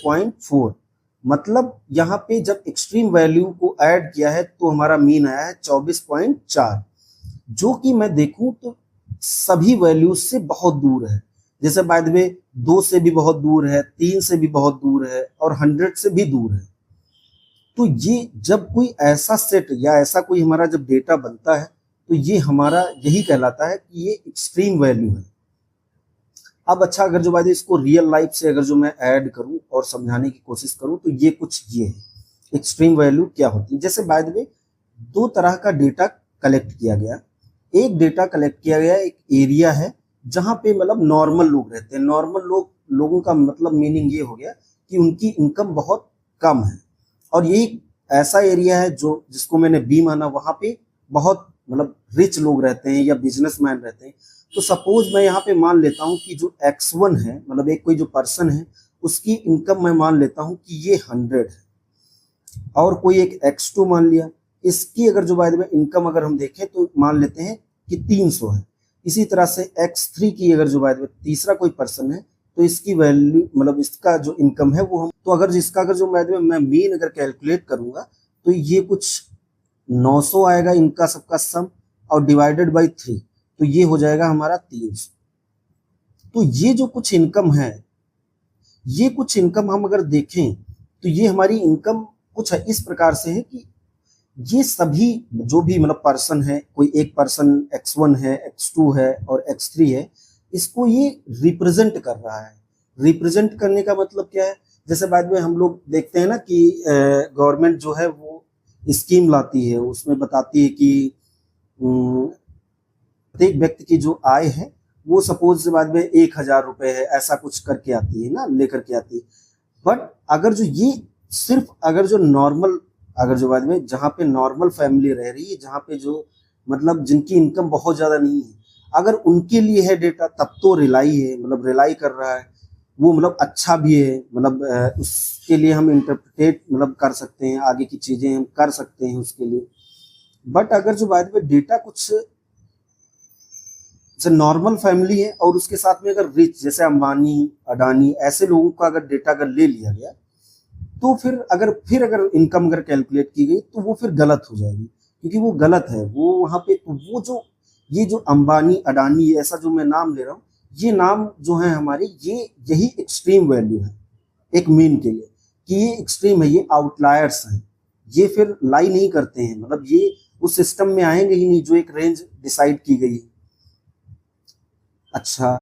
24.4, मतलब यहाँ पे जब एक्सट्रीम वैल्यू को ऐड किया है तो हमारा मीन आया है 24.4, जो कि मैं देखूं तो सभी वैल्यूज से बहुत दूर है। जैसे बाय द वे 2 से भी बहुत दूर है, 3 से भी बहुत दूर है और 100 से भी दूर है। तो ये जब कोई ऐसा सेट या ऐसा कोई हमारा जब डेटा बनता है तो ये हमारा यही कहलाता है कि ये एक्सट्रीम वैल्यू है। अब अच्छा, अगर जो बाय द वे इसको रियल लाइफ से अगर जो मैं ऐड करूं और समझाने की कोशिश करूं तो ये कुछ ये है, एक्सट्रीम वैल्यू क्या होती है। जैसे बाय द वे 2 तरह का डेटा कलेक्ट किया गया। एक डेटा कलेक्ट किया गया, एक एरिया है जहां पे मतलब नॉर्मल लोग रहते हैं। नॉर्मल लोगों का मतलब मीनिंग ये हो गया कि उनकी इनकम बहुत कम है, और यही ऐसा एरिया है जो जिसको मैंने बी माना, वहां पे बहुत मतलब रिच लोग रहते हैं या बिजनेसमैन रहते हैं। तो सपोज मैं यहाँ पे मान लेता हूँ कि जो x1 है, मतलब एक कोई जो पर्सन है, उसकी इनकम मैं मान लेता हूँ कि ये 100 है, और कोई एक x2 मान लिया, इसकी अगर जो बाय द वे इनकम अगर हम देखें तो मान लेते हैं कि 300 है। इसी तरह से x3 की अगर जो बाय द वे तीसरा कोई पर्सन है तो इसकी वैल्यू मतलब इसका जो इनकम है वो हम, तो अगर इसका अगर जो बाय द वे मैं मीन अगर कैलकुलेट करूंगा तो ये कुछ 900 आएगा इनका सबका सम, और डिवाइडेड बाई 3 तो ये हो जाएगा हमारा 300। तो ये जो कुछ इनकम है, ये कुछ इनकम हम अगर देखें तो ये हमारी इनकम कुछ इस प्रकार से है कि ये सभी जो भी मतलब पर्सन है, कोई एक पर्सन x1 है, x2 है और x3 है, इसको ये रिप्रेजेंट कर रहा है। रिप्रेजेंट करने का मतलब क्या है, जैसे बाद में हम लोग देखते हैं ना कि गवर्नमेंट जो है वो स्कीम लाती है, उसमें बताती है कि प्रत्येक व्यक्ति की जो आय है वो सपोज से बाद में 1,000 रुपए है, ऐसा कुछ करके आती है ना, लेकर के आती है। बट अगर जो ये सिर्फ अगर जो नॉर्मल, अगर जो बाद में जहाँ पे नॉर्मल फैमिली रह रही है, जहाँ पे जो मतलब जिनकी इनकम बहुत ज्यादा नहीं है, अगर उनके लिए है डेटा तब तो रिलाई है, मतलब रिलाई कर रहा है वो, मतलब अच्छा भी है, मतलब उसके लिए हम इंटरप्रिटेट मतलब कर सकते हैं, आगे की चीजें हम कर सकते हैं उसके लिए। बट अगर जो बाद में डेटा कुछ नॉर्मल फैमिली है और उसके साथ में अगर रिच जैसे अंबानी अडानी ऐसे लोगों का अगर डेटा अगर ले लिया गया तो फिर अगर इनकम अगर कैलकुलेट की गई तो वो फिर गलत हो जाएगी, क्योंकि वो गलत है। वो वहां पे तो वो जो ये जो अंबानी अडानी ऐसा जो मैं नाम ले रहा हूँ, ये नाम जो है हमारे, ये यही एक्सट्रीम वैल्यू है एक मीन के लिए, कि ये एक्सट्रीम है, ये आउटलायर्स हैं, ये फिर लाई नहीं करते हैं, मतलब ये उस सिस्टम में आएंगे ही नहीं जो एक रेंज डिसाइड की गई है। अच्छा।